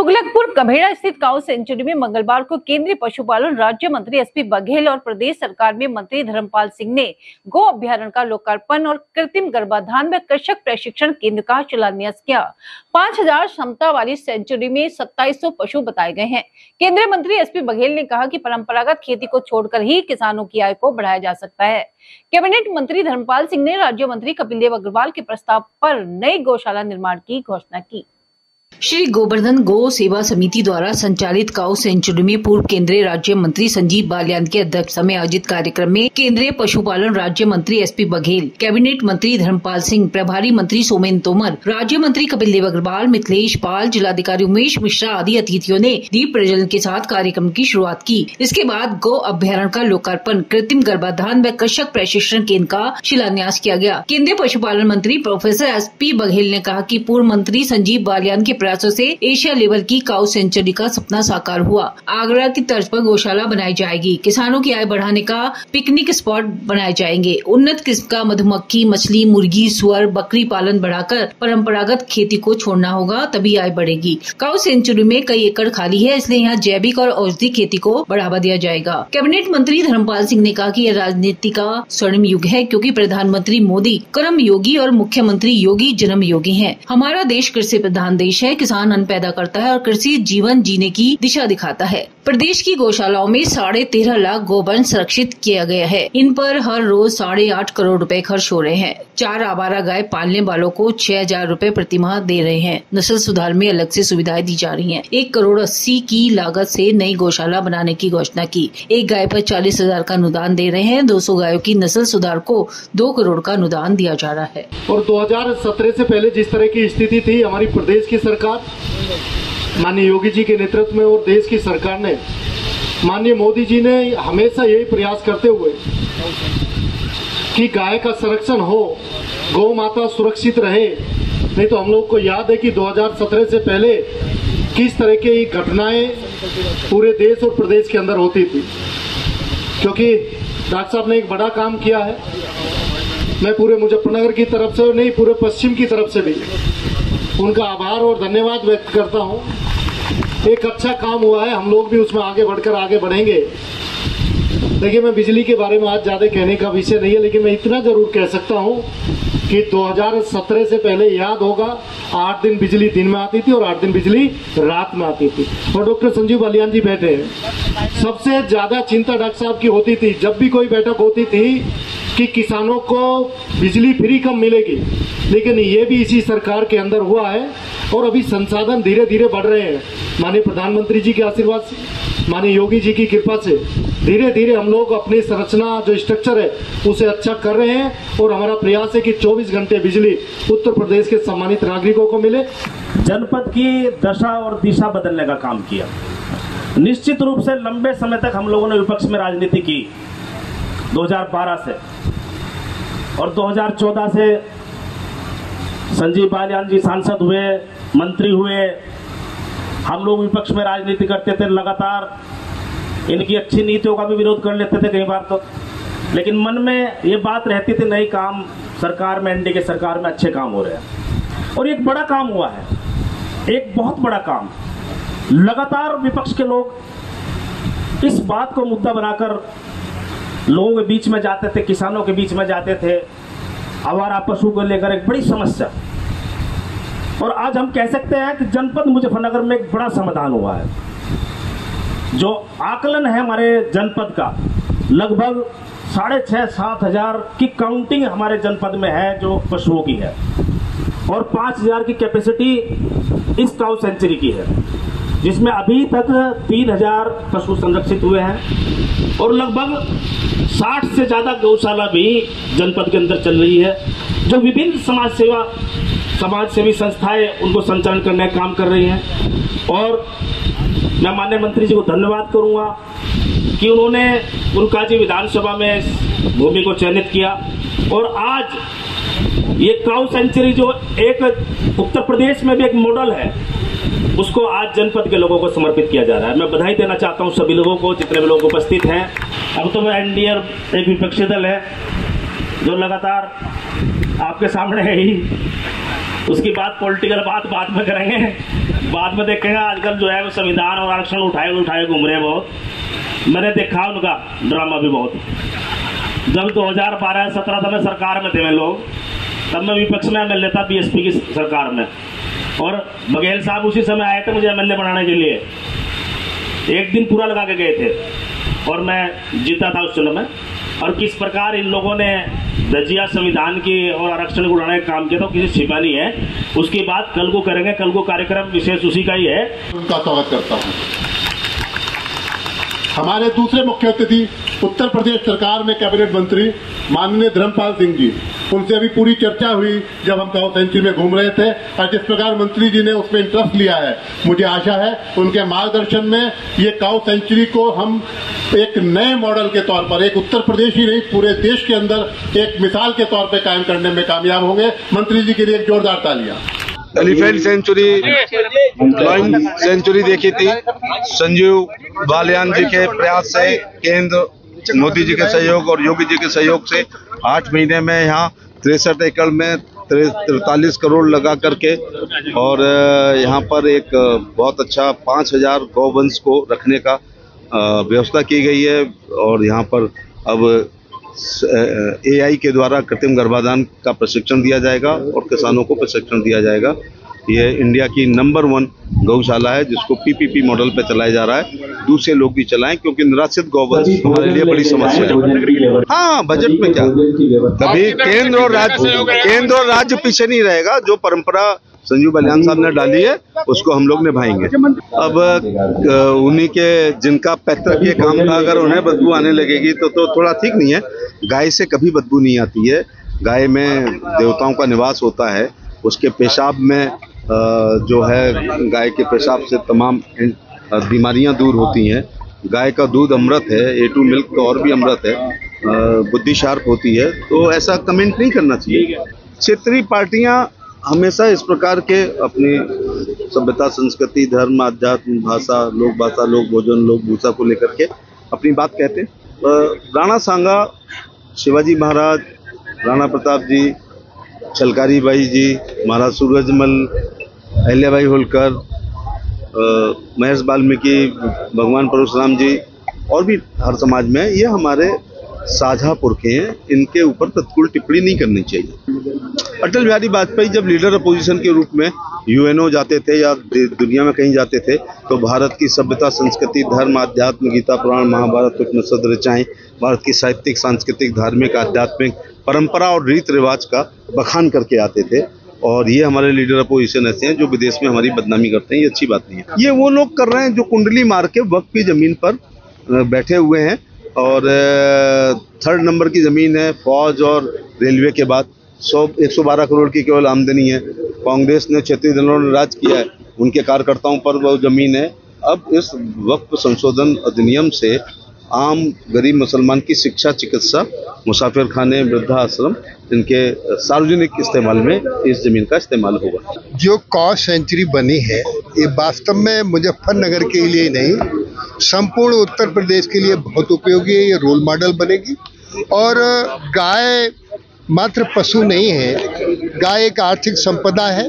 तुगलकपुर कभेड़ा स्थित काऊ सेंचुरी में मंगलवार को केंद्रीय पशुपालन राज्य मंत्री एसपी बघेल और प्रदेश सरकार में मंत्री धर्मपाल सिंह ने गो अभ्यारण्य का लोकार्पण और कृत्रिम गर्भाधान व कृषक प्रशिक्षण केंद्र का शिलान्यास किया। 5000 क्षमता वाली सेंचुरी में 2700 पशु बताए गए हैं। केंद्रीय मंत्री एसपी बघेल ने कहा कि परंपरागत खेती को छोड़कर ही किसानों की आय को बढ़ाया जा सकता है। कैबिनेट मंत्री धर्मपाल सिंह ने राज्य मंत्री कपिल देव अग्रवाल के प्रस्ताव पर नई गौशाला निर्माण की घोषणा की। श्री गोवर्धन गौ सेवा समिति द्वारा संचालित काऊ सेंचुरी में पूर्व केंद्रीय राज्य मंत्री संजीव बालियान की अध्यक्षता में आयोजित कार्यक्रम में केंद्रीय पशुपालन राज्य मंत्री एसपी बघेल, कैबिनेट मंत्री धर्मपाल सिंह, प्रभारी मंत्री सोमेन तोमर, राज्य मंत्री कपिल देव अग्रवाल, मिथिलेश पाल, जिलाधिकारी उमेश मिश्रा आदि अतिथियों ने दीप प्रज्वलन के साथ कार्यक्रम की शुरुआत की। इसके बाद गौ अभ्यारण्य का लोकार्पण, कृत्रिम गर्भाधान व कृषक प्रशिक्षण केंद्र का शिलान्यास किया गया। केंद्रीय पशुपालन मंत्री प्रोफेसर एसपी बघेल ने कहा कि पूर्व मंत्री संजीव बालियान के प्रयासों से एशिया लेवल की काऊ सेंचुरी का सपना साकार हुआ। आगरा की तर्ज पर गौशाला बनाई जाएगी। किसानों की आय बढ़ाने का पिकनिक स्पॉट बनाए जाएंगे। उन्नत किस्म का मधुमक्खी, मछली, मुर्गी, सुअर, बकरी पालन बढ़ाकर परंपरागत खेती को छोड़ना होगा, तभी आय बढ़ेगी। काऊ सेंचुरी में कई एकड़ खाली है, इसलिए यहाँ जैविक और औषधि खेती को बढ़ावा दिया जाएगा। कैबिनेट मंत्री धर्मपाल सिंह ने कहा कि यह राजनीति का स्वर्णिम युग है, क्योंकि प्रधानमंत्री मोदी कर्म योगी और मुख्यमंत्री योगी जन्म योगी हैं। हमारा देश कृषि प्रधान देश है। किसान अन्न पैदा करता है और कृषि जीवन जीने की दिशा दिखाता है। प्रदेश की गौशालाओं में 13.5 लाख गोवंश संरक्षित किया गया है। इन पर हर रोज 8.5 करोड़ रुपए खर्च हो रहे हैं। 4 आवारा गाय पालने वालों को 6,000 रुपए प्रति माह दे रहे हैं। नस्ल सुधार में अलग से सुविधाएं दी जा रही हैं। 1,80 करोड़ की लागत से नई गौशाला बनाने की घोषणा की। एक गाय पर 40,000 का अनुदान दे रहे हैं। 200 गायों की नस्ल सुधार को 2 करोड़ का अनुदान दिया जा रहा है। और 2017 से पहले जिस तरह की स्थिति थी, हमारी प्रदेश की सरकार माननीय योगी जी के नेतृत्व में और देश की सरकार ने, माननीय मोदी जी ने हमेशा यही प्रयास करते हुए कि गाय का संरक्षण हो, गौ माता सुरक्षित रहे। नहीं तो हम लोग को याद है कि 2017 से पहले किस तरह की घटनाएं पूरे देश और प्रदेश के अंदर होती थी। क्योंकि डॉक्टर साहब ने एक बड़ा काम किया है। मैं पूरे मुजफ्फरनगर की तरफ से और नहीं, पूरे पश्चिम की तरफ से भी उनका आभार और धन्यवाद व्यक्त करता हूं। एक अच्छा काम हुआ है, हम लोग भी उसमें आगे बढ़कर आगे बढ़ेंगे। देखिए, मैं बिजली के बारे में आज ज्यादा कहने का विषय नहीं है, लेकिन मैं इतना जरूर कह सकता हूं कि 2017 से पहले याद होगा 8 दिन बिजली दिन में आती थी और 8 दिन बिजली रात में आती थी। और डॉक्टर संजीव बालियान जी बैठे हैं। सबसे ज्यादा चिंता डॉक्टर साहब की होती थी, जब भी कोई बैठक होती थी, कि किसानों को बिजली फ्री कम मिलेगी। लेकिन ये भी इसी सरकार के अंदर हुआ है और अभी संसाधन धीरे धीरे बढ़ रहे हैं। माननीय प्रधानमंत्री जी के आशीर्वाद से, माननीय योगी जी की कृपा से धीरे धीरे हम लोग अपनी संरचना जो स्ट्रक्चर है उसे अच्छा कर रहे हैं। और हमारा प्रयास है कि 24 घंटे बिजली उत्तर प्रदेश के सम्मानित नागरिकों को मिले। जनपद की दशा और दिशा बदलने का काम किया। निश्चित रूप से लंबे समय तक हम लोगों ने विपक्ष में राजनीति की, 2012 से और 2014 से संजीव बालियान जी सांसद हुए, मंत्री हुए। हम लोग विपक्ष में राजनीति करते थे, लगातार इनकी अच्छी नीतियों का भी विरोध कर लेते थे कई बार तो, लेकिन मन में ये बात रहती थी नहीं, काम सरकार में, एनडीए की सरकार में अच्छे काम हो रहे हैं। और एक बड़ा काम हुआ है, एक बहुत बड़ा काम। लगातार विपक्ष के लोग इस बात को मुद्दा बनाकर लोगों के बीच में जाते थे, किसानों के बीच में जाते थे, आवारा पशु को लेकर एक बड़ी समस्या। और आज हम कह सकते हैं कि जनपद मुजफ्फरनगर में एक बड़ा समाधान हुआ है। जो आकलन है हमारे जनपद का, लगभग 6,500-7 हजार की काउंटिंग हमारे जनपद में है जो पशुओं की है, और 5,000 की कैपेसिटी इस काऊ सेंचुरी की है, जिसमें अभी तक 3,000 पशु संरक्षित हुए हैं और लगभग 60 से ज्यादा गौशाला भी जनपद के अंदर चल रही है, जो विभिन्न समाजसेवी संस्थाएं उनको संचालन करने का काम कर रही हैं। और मैं माननीय मंत्री जी को धन्यवाद करूंगा कि उन्होंने उनकाजी विधानसभा में इस भूमि को चयनित किया। और आज ये काऊ सेंचुरी जो एक उत्तर प्रदेश में भी एक मॉडल है, उसको आज जनपद के लोगों को समर्पित किया जा रहा है। मैं बधाई देना चाहता हूं सभी लोगों को, जितने भी लोग उपस्थित हैं। अब तो वह एनडीए एक विपक्षी दल है जो लगातार आपके सामने ही उसकी बात पॉलिटिकल बात बाद में करेंगे, बाद में देखेंगे। आजकल जो है वो संविधान और आरक्षण उठाए घूम रहे बहुत। मैंने देखा उनका ड्रामा भी बहुत। जब 2012-17 तक में सरकार में थे मैं लोग, तब मैं विपक्ष में एमएलए था बीएसपी की सरकार में, और बघेल साहब उसी समय आए थे मुझे एमएलए बनाने के लिए। एक दिन पूरा लगा के गए थे और मैं जीता था उस चुनाव में। और किस प्रकार इन लोगों ने धज्जियां संविधान की और आरक्षण को उड़ाने का काम किया था, किसी छिपा नहीं है। उसकी बात कल को करेंगे। कल को कार्यक्रम विशेष उसी का ही है। उनका स्वागत करता हूं। हमारे दूसरे मुख्य अतिथि उत्तर प्रदेश सरकार में कैबिनेट मंत्री माननीय धर्मपाल सिंह जी, उनसे अभी पूरी चर्चा हुई जब हम काऊ सेंचुरी में घूम रहे थे, और जिस प्रकार मंत्री जी ने उसमें इंटरेस्ट लिया है, मुझे आशा है उनके मार्गदर्शन में ये काऊ सेंचुरी को हम एक नए मॉडल के तौर पर, एक उत्तर प्रदेश ही नहीं पूरे देश के अंदर एक मिसाल के तौर पर कायम करने में कामयाब होंगे। मंत्री जी के लिए एक जोरदार तालियां। एलिफेंट सेंचुरी, फ्लाइंग सेंचुरी देखी थी। संजीव बालियान जी के प्रयास से, केंद्र मोदी जी के सहयोग और योगी जी के सहयोग से 8 महीने में यहाँ 63 एकड़ में 43 करोड़ लगा करके, और यहाँ पर एक बहुत अच्छा 5000 गौवंश को रखने का व्यवस्था की गई है। और यहाँ पर अब AI के द्वारा कृत्रिम गर्भाधान का प्रशिक्षण दिया जाएगा और किसानों को प्रशिक्षण दिया जाएगा। ये इंडिया की नंबर 1 गौशाला है जिसको PPP मॉडल पे चलाया जा रहा है। दूसरे लोग भी चलाएं, क्योंकि निराश्रित गौवंश हमारे लिए बड़ी समस्या है। हाँ, बजट में क्या, कभी केंद्र और राज्य पीछे नहीं रहेगा। जो परंपरा संजीव बालियान साहब ने डाली है उसको हम लोग निभाएंगे। अब उन्हीं के जिनका पैतृक ये काम था, अगर उन्हें बदबू आने लगेगी तो थोड़ा ठीक नहीं है। गाय से कभी बदबू नहीं आती है। गाय में देवताओं का निवास होता है। उसके पेशाब में जो है, गाय के पेशाब से तमाम बीमारियां दूर होती हैं। गाय का दूध अमृत है, A2 मिल्क तो और भी अमृत है। बुद्धि शार्प होती है, तो ऐसा कमेंट नहीं करना चाहिए। क्षेत्रीय पार्टियां हमेशा इस प्रकार के अपनी सभ्यता, संस्कृति, धर्म, आध्यात्म, भाषा, लोक भोजन, लोक भूषा को लेकर के अपनी बात कहते हैं। राणा सांगा, शिवाजी महाराज, राणा प्रताप जी, छलकारी बाई जी, महाराज सूरजमल, अहिल्याबाई होलकर, महर्ष वाल्मीकि, भगवान परशुराम जी, और भी हर समाज में ये हमारे साझा पुरखे हैं। इनके ऊपर तत्काल टिप्पणी नहीं करनी चाहिए। अटल बिहारी वाजपेयी जब लीडर अपोजिशन के रूप में UNO जाते थे या दुनिया में कहीं जाते थे, तो भारत की सभ्यता, संस्कृति, धर्म, आध्यात्म, गीता, पुराण, महाभारत, उपनिषद, ऋचाएं, भारत की साहित्यिक, सांस्कृतिक, धार्मिक, आध्यात्मिक परंपरा और रीत रिवाज का बखान करके आते थे। और ये हमारे लीडर अपोजिशन ऐसे हैं जो विदेश में हमारी बदनामी करते हैं। ये अच्छी बात नहीं है। ये वो लोग कर रहे हैं जो कुंडली मार के वक्त की जमीन पर बैठे हुए हैं, और 3rd नंबर की ज़मीन है। फौज और रेलवे के बाद 112 करोड़ की केवल आमदनी है। कांग्रेस ने 36 दिनों में राज किया है, उनके कार्यकर्ताओं पर वो ज़मीन है। अब इस वक्फ संशोधन अधिनियम से आम गरीब मुसलमान की शिक्षा, चिकित्सा, मुसाफिर खाने, वृद्धाश्रम, इनके सार्वजनिक इस्तेमाल में इस ज़मीन का इस्तेमाल होगा। जो काऊ सेंचुरी बनी है, ये वास्तव में मुजफ्फरनगर के लिए नहीं, संपूर्ण उत्तर प्रदेश के लिए बहुत उपयोगी है। ये रोल मॉडल बनेगी। और गाय मात्र पशु नहीं है, गाय एक आर्थिक संपदा है,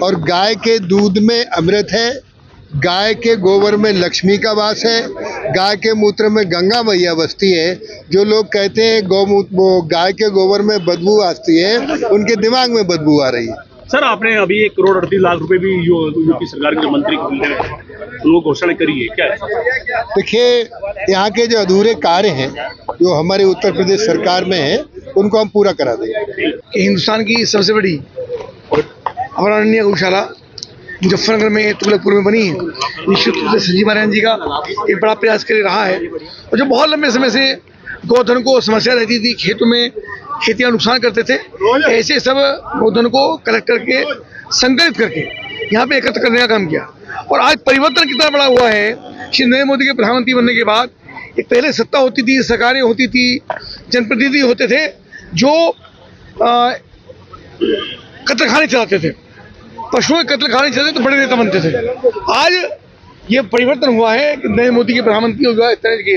और गाय के दूध में अमृत है, गाय के गोबर में लक्ष्मी का वास है, गाय के मूत्र में गंगा मैया बसती है। जो लोग कहते हैं गाय के गोबर में बदबू आती है, उनके दिमाग में बदबू आ रही है। सर, आपने अभी 1 करोड़ 38 लाख रुपए भी यूपी सरकार के मंत्री उनको घोषणा करी है, क्या है? देखिए, यहाँ के जो अधूरे कार्य हैं जो हमारे उत्तर प्रदेश सरकार में है, उनको हम पूरा करा देंगे। हिंदुस्तान की सबसे बड़ी अभयारण्य गौशाला मुजफ्फरनगर में, तुगलकपुर में बनी है। निश्चित रूप से संजीव बालियान जी का एक बड़ा प्रयास कर रहा है। और जो बहुत लंबे समय से गौधन को समस्या रहती थी, खेतों में खेतियां नुकसान करते थे, ऐसे सब गौधन को कलेक्ट करके संकलित करके यहाँ पे एकत्र करने का काम किया। और आज परिवर्तन कितना बड़ा हुआ है। श्री नरेंद्र मोदी के प्रधानमंत्री बनने के बाद एक पहले सत्ता होती थी, सरकारें होती थी, जनप्रतिनिधि होते थे जो कत्लखाने चलाते थे, पशुओं के कत्लखाने चलाते तो बड़े नेता बनते थे। आज ये परिवर्तन हुआ है कि नरेंद्र मोदी के प्रधानमंत्री हुआ, इस तरह के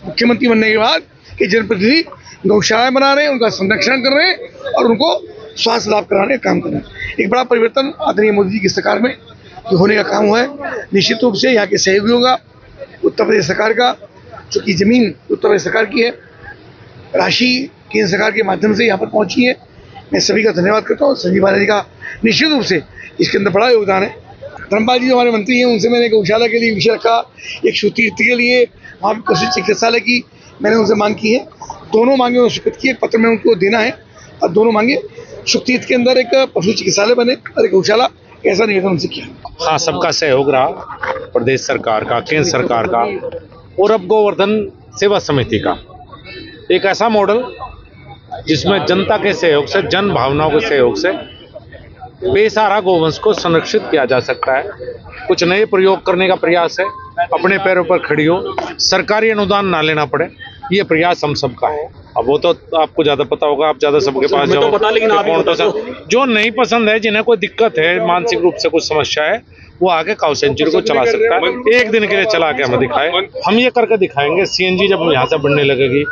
मुख्यमंत्री बनने के बाद कि जनप्रतिनिधि गौशालाएं बना रहे हैं, उनका संरक्षण कर रहे हैं और उनको स्वास्थ्य लाभ कराने का काम करना है। एक बड़ा परिवर्तन आदरणीय मोदी जी की सरकार में जो होने का काम हुआ है, निश्चित रूप से यहाँ के सहयोगियों का, उत्तर प्रदेश सरकार का, चूँकि जमीन उत्तर प्रदेश सरकार की है, राशि केंद्र सरकार के माध्यम से यहाँ पर पहुँची है। मैं सभी का धन्यवाद करता हूँ। संजीव बालियान जी का निश्चित रूप से इसके अंदर बड़ा योगदान है। धर्मपाल जी जो हमारे मंत्री हैं, उनसे मैंने गौशाला के लिए विषय रखा, एक शुद्धीर्थ के लिए वहाँ पर पशु चिकित्सालय की मैंने उनसे मांग की है। दोनों मांगे उन्होंने स्वीकृत की है, पत्र में उनको देना है। और दोनों मांगे शुद्धीर्थ के अंदर एक पशु चिकित्सालय बने और एक गौशाला, ऐसा निवेदन उनसे किया। हाँ, सबका सहयोग रहा, प्रदेश सरकार का, केंद्र सरकार का और अब गोवर्धन सेवा समिति का। एक ऐसा मॉडल जिसमें जनता के सहयोग से, जन भावनाओं के सहयोग से बेसहारा गोवंश को संरक्षित किया जा सकता है। कुछ नए प्रयोग करने का प्रयास है, अपने पैरों पर खड़ी हो, सरकारी अनुदान ना लेना पड़े, ये प्रयास हम सबका है। अब वो तो आपको ज्यादा पता होगा, आप ज्यादा सबके पास जाओ, पता, लेकिन आप जो नहीं पसंद है, जिन्हें कोई दिक्कत है, मानसिक रूप से कुछ समस्या है, वो आके काऊ सेंचुरी को चला सकता है। एक दिन के लिए चला के हमें दिखाए, हम ये करके दिखाएंगे। सीएनजी जब यहाँ से बढ़ने लगेगी,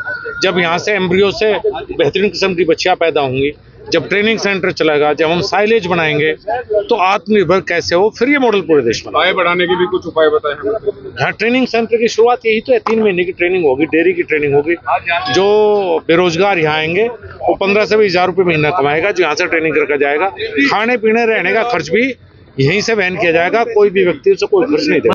जब यहाँ से एम्ब्रियो से बेहतरीन किस्म की बच्चियां पैदा होंगी, जब ट्रेनिंग सेंटर चलेगा, जब हम साइलेज बनाएंगे, तो आत्मनिर्भर कैसे हो, फिर ये मॉडल पूरे देश में। आय बढ़ाने के भी कुछ उपाय बताए हमें। हाँ, ट्रेनिंग सेंटर की शुरुआत यही तो है। 3 महीने की ट्रेनिंग होगी, डेयरी की ट्रेनिंग होगी। जो बेरोजगार यहाँ आएंगे वो 15 से 20 हज़ार रुपये महीना कमाएगा, जो यहाँ से ट्रेनिंग करके जाएगा। खाने पीने रहने का खर्च भी यहीं से वहन किया जाएगा, कोई भी व्यक्ति उसे कोई खर्च नहीं देगा।